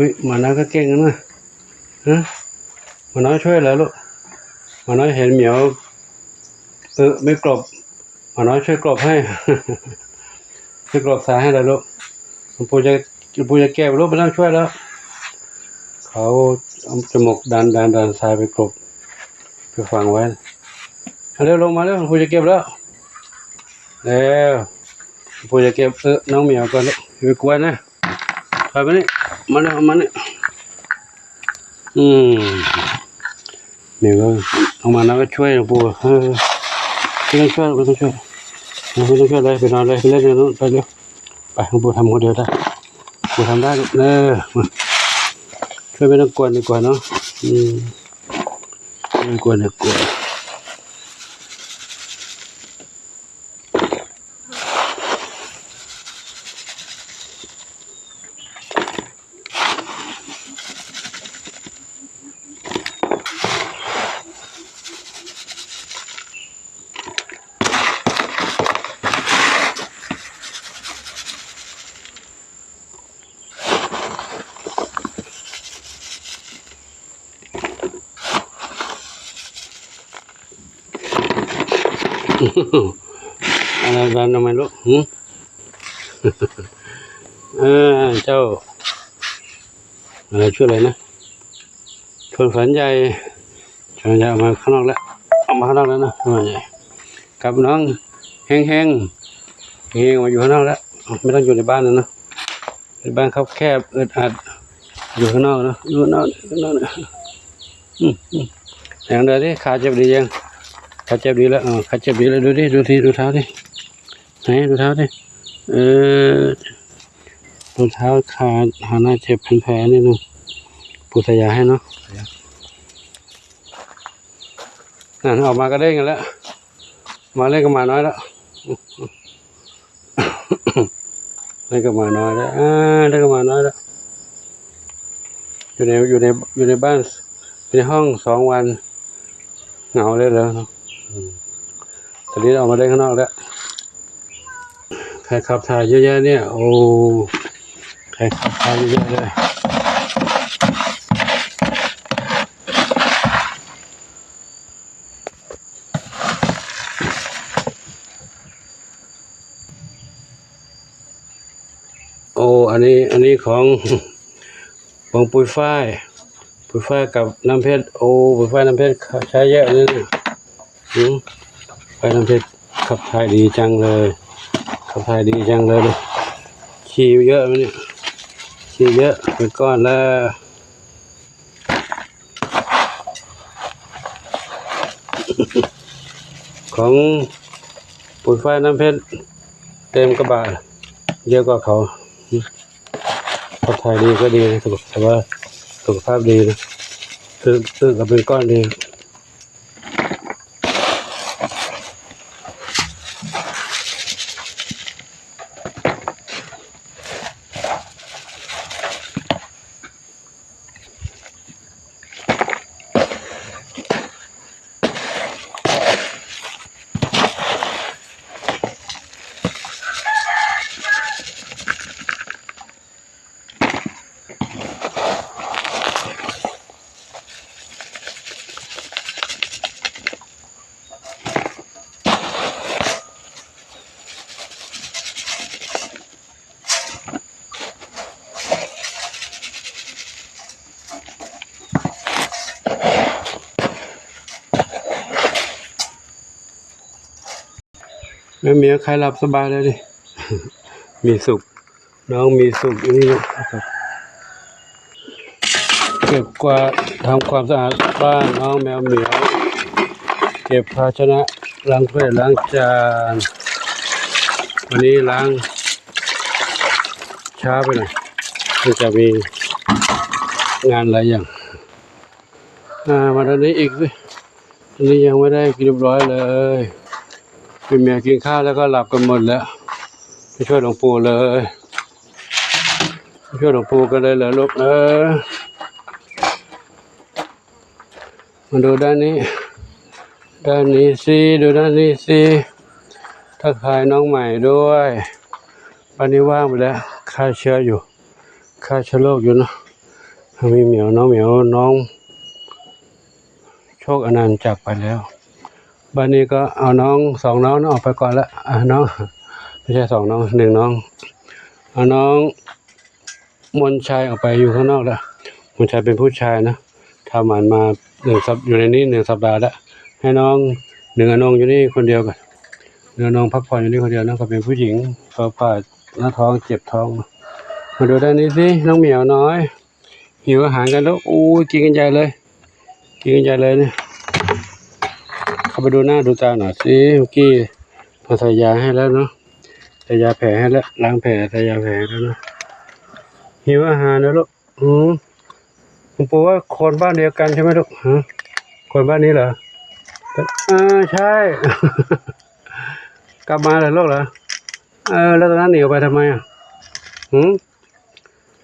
อุ้ยหมาน้อยก็เก่งนะฮะหมาน้อยช่วยแล้วลูกหมาน้อยเห็นเหมียวไม่กลบหมาน้อยช่วยกลบให้ ช่วยกลบสายให้แล้วลูกคุณปู่จะแก้ลูกไม่ต้องช่วยแล้วเขาเอาจมูกดันสายไปกลบไปฝังไว้เร็วลงมาเร็วคุณปู่จะเก็บแล้วปู่จะเก็บน้องเหมียวก่อนลูกอย่าไปกวนนะไปมานี่มานี่เหมียวก็เอามาแล้วก็ช่วยหลวงปู่ไม่ต้องช่วยเลยไปนอนเลยไปเล่นกันนู้นไปเร็วไปหลวงปู่ทำคนเดียวได้ปู่ทำได้ช่วยไม่ต้องกวนดีกว่าเนาะไม่กวน อะไรกันทำไมลูกเจ้าอะไรช่วยอะไรนะชวนฝันใหญ่เอามาข้างนอกแล้วนะฝันใหญ่กับน้องแห้งมาอยู่ข้างนอกแล้วไม่ต้องอยู่ในบ้านนะในบ้านเขาแคบอึดอัดอยู่ข้างนอกนะอยู่ข้างนอกอย่างเดียวที่ขาเจ็บดียังขาเจ็บดีแล้วขาเจ็บดีแล้วดูเท้าดิไหนดูเท้าดิดูเท้าขาหาหน้าเจ็บเป็นแผลนี่นึงปูใส่ยาให้เนาะนั่นออกมาก็ได้กันแล้วมาเล่นกับหมาน้อยแล้วเล่นกับหมาน้อยแล้วเล่นกับหมาน้อยแล้วอยู่ในบ้านในห้อง2 วันเหงาเลยแล้วตอนนี้ออกมาได้ข้างนอกแล้วใครขับถ่ายเยอะแยะเนี่ยโอ้ใครขับถ่ายเยอะเลยโอ้อันนี้ของปุยฝ้ายกับน้ำเพชรโอ้ปุยฝ้ายน้ำเพชรใช้เยอะเลยนะไปน้ำเพชรขับถ่ายดีจังเลยขี้เยอะไหมเนี่ยขี้เยอะเป็นก้อนแล้วของปุยฝ้ายน้ำเพชรเต็มกระบะเยอะกว่าเขาขับถ่ายดีก็ดีนะแต่ว่าสุขภาพดีนะซื้อกับเป็นก้อนดีแม่เมียใครหลับสบายเลยดิ มีสุขน้องมีสุขอย่างนี้นะครับเก็บกวาดทำความสะอาดบ้านน้องแมวเหมียวเก็บภาชนะล้างถ้วยล้างจานวันนี้ล้างช้าไปหน่อยมันจะมีงานหลายอย่างมาตอนนี้อีกสิตอนนี้ยังไม่ได้กินเรียบร้อยเลยเป็นเมียกินข้าวแล้วก็หลับกันหมดแล้วไปช่วยหลวงปู่เลยช่วยหลวงปู่กันเลยเหรอลูกมาดูด้านนี้สิดูด้านนี้สิทักทายน้องใหม่ด้วยวันนี้ว่างไปแล้วฆ่าเชื้อโรคอยู่นะ มีเหมียวน้องเหมียวน้องโชคอนันต์จากไปแล้วบ้านนี้ก็เอาน้องสองน้องออกไปก่อนละน้องไม่ใช่สองน้องหนึ่งน้องเอาน้องมนชัยออกไปอยู่ข้างนอกแล้วมนชัยเป็นผู้ชายนะทำหมันมาอยู่ในนี้1 สัปดาห์แล้วให้น้องหนึ่งอนงอยู่นี่คนเดียวกันหนึ่งอนงพักผ่อนอยู่นี่คนเดียวนะก็เป็นผู้หญิงเขาผ่าหน้าท้องเจ็บท้องมาดูด้านนี้สิน้องเหมียวน้อยหิวอาหารกันแล้วอู้กินกันใหญ่เลยกินกันใหญ่เลยเนี่ยเข้าไปดูหน้าดูตาหน่อยสิเมื่อกี้พอใส่ยาให้แล้วเนาะใส่ยาแผลให้แล้วล้างแผลใส่ยาแผลแล้วนะหิวอาหารแล้วลูกคุณปู่ว่าคนบ้านเดียวกันใช่ไหมลูกคนบ้านนี้เหรอใช่ กลับมาเหรอลูกเหรอแล้วตอนนั้นหนีออกไปทำไม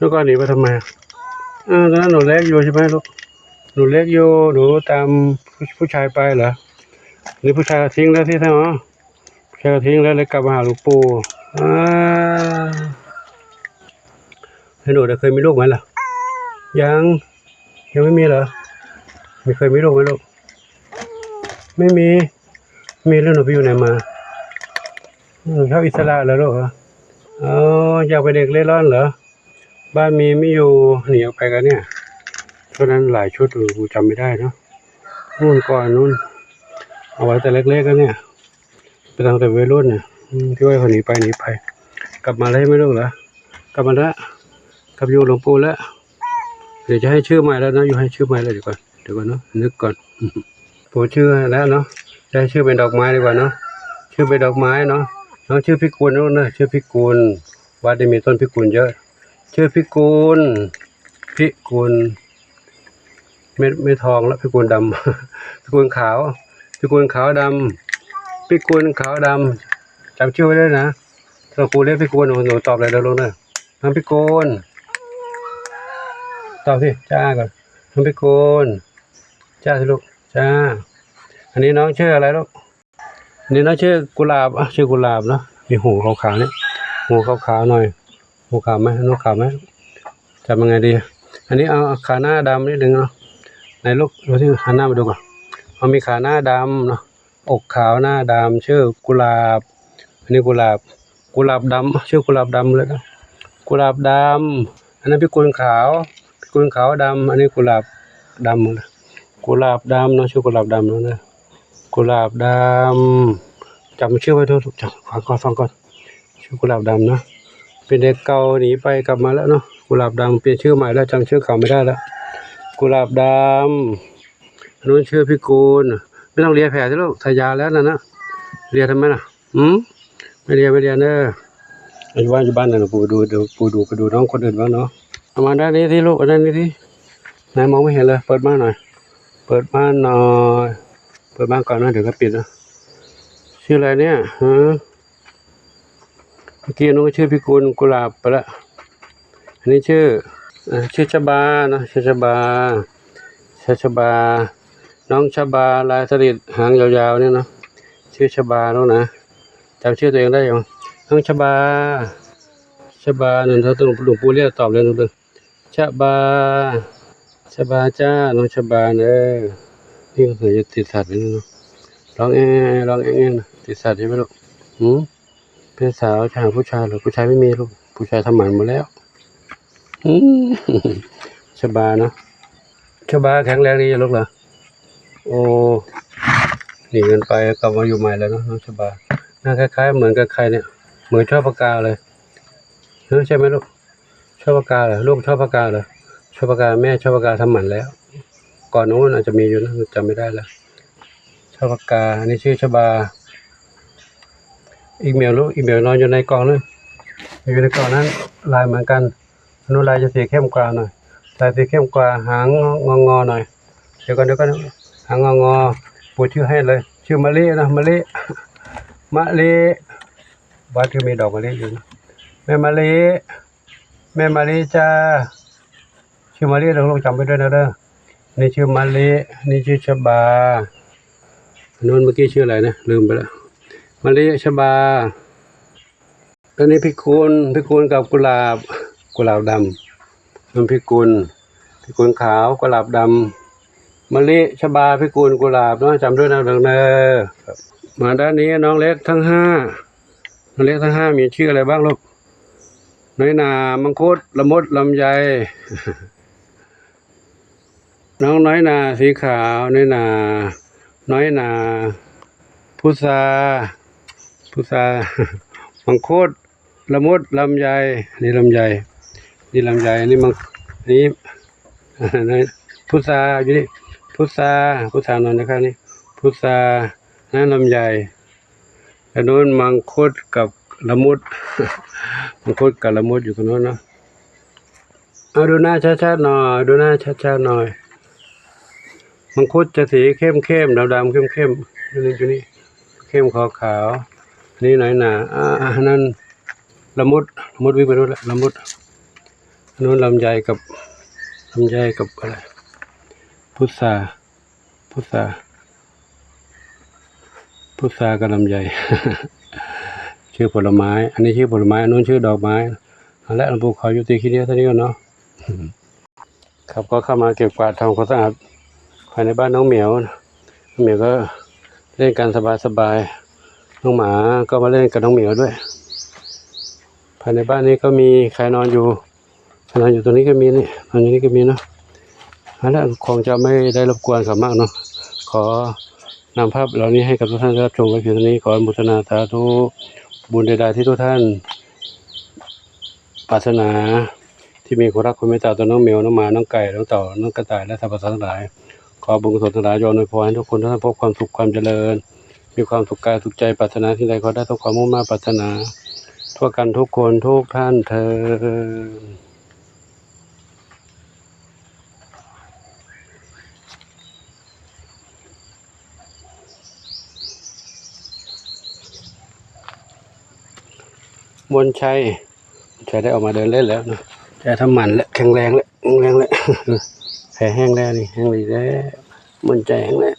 ลูกก็หนีไปทำไมตอนนั้นหนูเล็กอยู่ใช่ไหมลูกหนูเล็กอยู่หนูตามผู้ชายไปเหรอหรือผู้ชายทิ้งแล้วที่ท่านผู้ชายทิ้งแล้วเลยกลับมาหาหลวงปู่ให้หนูเคยมีลูกไหมล่ะยังไม่มีเหรอไม่เคยมีลูกไหมลูกไม่มีแล้วหนูไปอยู่ไหนมาหนูชอบอิสระแล้วลูกเหรออยากไปเด็กเล่ร่อนเหรอบ้านมีไม่อยู่หนีออกไปกันเนี่ยเพราะนั้นหลายชุดกูจำไม่ได้เนาะนู่นก่อนนู่นเอาไว้แต่เล็กๆกันเนี่ยไปตั้งแต่วัยรุ่นเนี่ยที่ว่าเขาหนีไปกลับมาแล้วไม่รู้เหรอกลับมาแล้วกลับอยู่หลวงปู่แล้วเดี๋ยวจะให้ชื่อใหม่แล้วนะอยู่ให้ชื่อใหม่แล้วเดี๋ยวก่อนเนาะนึกก่อนปู่ชื่อแล้วเนาะจะให้ชื่อเป็นดอกไม้ดีกว่าเนาะชื่อเป็นดอกไม้เนาะน้องชื่อพิกุลนู่นนะชื่อพิกุลวัดได้มีต้นพิกุลเยอะชื่อพิกุลไม่ทองแล้วพิกุลดำพิกุลขาวดำพิกุลขาวดำจำชื่อไว้ด้วยนะถ้าครูเรียกพิกุลหนูตอบอะไรเดี๋ยวลงนะน้องพิกุลตอบสิจ้าก่อนน้องพิกุลจ้าสิลูกจ้าอันนี้น้องชื่ออะไรลูกอันนี้น้องชื่อกุหลาบชื่อกุหลาบเนาะมีหูขาวๆเนี่ยหูขาวๆหน่อยหูขาวไหมน้องขาวไหมจำยังไงดีอันนี้เอาขาหน้าดำนิดนึงเนาะในลูกดูที่หันหน้ามาดูก่อนเอามีขาหน้าดำเนาะอกขาวหน้าดำชื่อกุหลาบอันนี้กุหลาบดำชื่อกุหลาบดำเลยนะกุหลาบดำอันนั้นพิกุลขาวดำอันนี้กุหลาบดำกุหลาบดำเนาะชื่อกุหลาบดำแล้วนะกุหลาบดำจำชื่อไว้ด้วยถูกจังฟังก่อนชื่อกุหลาบดำนะเป็นเด็กเก่าหนีไปกลับมาแล้วเนาะกุหลาบดำเปลี่ยนชื่อใหม่แล้วจำชื่อเก่าไม่ได้แล้วกุหลาบดำนู้นชื่อพิกุลไม่ต้องเลียแผลที่ลูกทายาแล้วนะเลียทำไมล่ะไม่เลียเนอะอยู่บ้านนะปู่ดูไปดูน้องคนอื่นบ้างเนาะเอามาด้านนี้ที่ลูกด้านนี้ที่นายมองไม่เห็นเลยเปิดม่านหน่อยเปิดม่านก่อนนะเดี๋ยวก็ปิดนะชื่ออะไรเนี่ยเมื่อกี้น้องชื่อพิกุลกุหลาบไปละอันนี้ชื่อชบานะชื่อชบาน้องชบาลายสลิดหางยาวๆเนี่ยเนาะชื่อชบาแล้วนะจำชื่อตัวเองได้ยังน้องชบาเนี่ยถ้าหลวงปู่เรียกตอบเลยลูกชบาจ้าน้องชบาเนี่ยนี่ก็คือจะติดสัตว์นี่เนาะร้องติดสัตว์ใช่ไหมลูกเป็นสาวชายผู้ชายหรือผู้ชายไม่มีลูกผู้ชายทำหมันหมดแล้วชบาเนาะชบาแข็งแรงดีลูกเหรอโอ้หนีกันไปกลับมาอยู่ใหม่แล้วเนาะน้องชบาหน้าคล้ายๆเหมือนกับใครเนี่ยเหมือนชอบปากกาเลยใช่ไหมลูกชอบปากกาเหรอลูกชอบปากกาเหรอชอบปากกาแม่ชอบปากกาทำหมันแล้วก่อนนู้นอาจจะมีอยู่นะจำไม่ได้แล้วชอบปากกาอันนี้ชื่อชบาอีเมลนอนอยู่ในกล่องเลยอยู่ในกล่องนั้นลายเหมือนกันนู้นลายจะสีเข้มกว่าหน่อยลายสีเข้มกว่าหางงอหน่อยเดี๋ยวก่อนหางงอปูชื่อให้เลยชื่อมะลินะมะลิบ้านที่มีดอกมะลิอยู่นะแม่มะลิจ้าชื่อมะลิเราลองจำไปด้วยนะเด้อนี่ชื่อมะลินี่ชื่อชบานู้นเมื่อกี้ชื่ออะไรนะลืมไปแล้วมะลิชบาตัวนี้พิกุลกับกุหลาบดำมันพิกุล พิกุลขาวกุหลาบดำมะลิชบาพิกุลกุหลาบเนาะจำด้วยนะเด้อมาด้านนี้น้องเล็กทั้งห้าน้องเล็กทั้งห้ามีชื่ออะไรบ้างลูกน้อยนามังคุดละมุดลำไย น้องน้อยนาสีขาวน้อยนาพุทรามังคุดละมุดลำไยนี่ลำไยนี่มังนี่ พุทราอยู่นี่พุทรานอนนะครับนี่พุทรานั่นลำไยอันนู้นมังคุดกับละมุด มังคุดกับละมุดอยู่ตรงโน้นเนาะเอาดูหน้าชัดๆหน่อยมังคุดจะสีเข้มดำเข้มนี่อยู่นี่เข้มขาวนี่หน่อยหนานั่นละมุดวิ่งไปนู่นละมุดนู้นลำไยกับอะไรพุทรากับลำไย ชื่อผลไม้อันนี้ชื่อผลไม้อันนู้นชื่อดอกไม้และหลวงปู่ขอยุติคลิปนี้เท่านี้ก่อนเนาะ ครับก็เข้ามาเก็บกวาดทำความสะอาดภายในบ้านน้องเหมียวก็เล่นกันสบายน้องหมาก็มาเล่นกับน้องเหมียวด้วยภายในบ้านนี้ก็มีใครนอนอยู่ตรงนี้ก็มีนี่นอนอยู่นี่ก็มีเนาะแล้วคงจะไม่ได้รบกวนเขามากเนาะขอนำภาพเหล่านี้ให้กับทุกท่านรับชมไว้เพียงเท่านี้ขออนุโมทนาสาธุบุญใดๆที่ทุกท่านปรารถนาที่มีความรักความเมตตาต่อน้องเหมียวน้องหมาน้องไก่น้องเต่าน้องกระต่ายและสรรพสัตว์ทั้งหลายขอบุญกุศลทั้งหลายโยนโดยพรให้ทุกคนทุกท่านพบความสุขความเจริญมีความสุขกายสุขใจปรารถนาที่ใดขอได้ทุกความมุ่งมั่นปรารถนาทั่วกันทุกคนทุกท่านเทอญมนชัยได้ออกมาเดินเล่นแล้วนะใจทำหมันแล้วแข็งแรงแล้วแผลแห้งแล้วนี่แห้งเลยแล้วมันใจแห้งแล้ว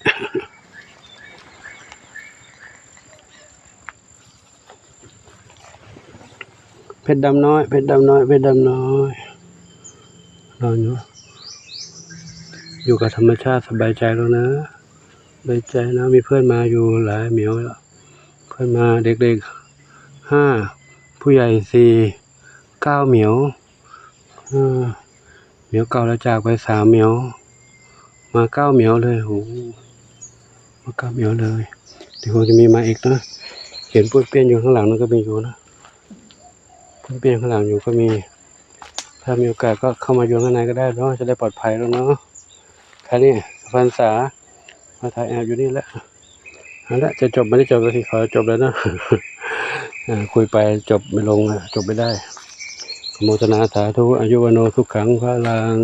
เพชรดำน้อยนอนอยู่กับธรรมชาติสบายใจแล้วนะสบายใจนะมีเพื่อนมาอยู่หลายเหมียวแล้วเพื่อนมาเด็กๆ5ผู้ใหญ่4 9เหมียวเหมียวเก่าแล้วจากไป3เหมียวมา9เหมียวเลยโหมา9เหมียวเลยเดี๋ยวคงจะมีมาอีกนะเห็นปุ้ยเปี้ยนอยู่ข้างหลังนั่นก็มีอยู่นะปุ้ยเปี้ยนข้างหลังอยู่ก็มีถ้ามีโอกาสก็เข้ามาอยู่ข้างในก็ได้เนาะจะได้ปลอดภัยแล้วเนาะแค่นี้พรรษามาถ่ายแอบอยู่นี่แหละเอาละจะจบไม่ได้จบก็ทีขอจบแล้วนะ คุยไปจบไม่ลงจบไม่ได้โมทนาสาธุอายุวโนสุขังพลัง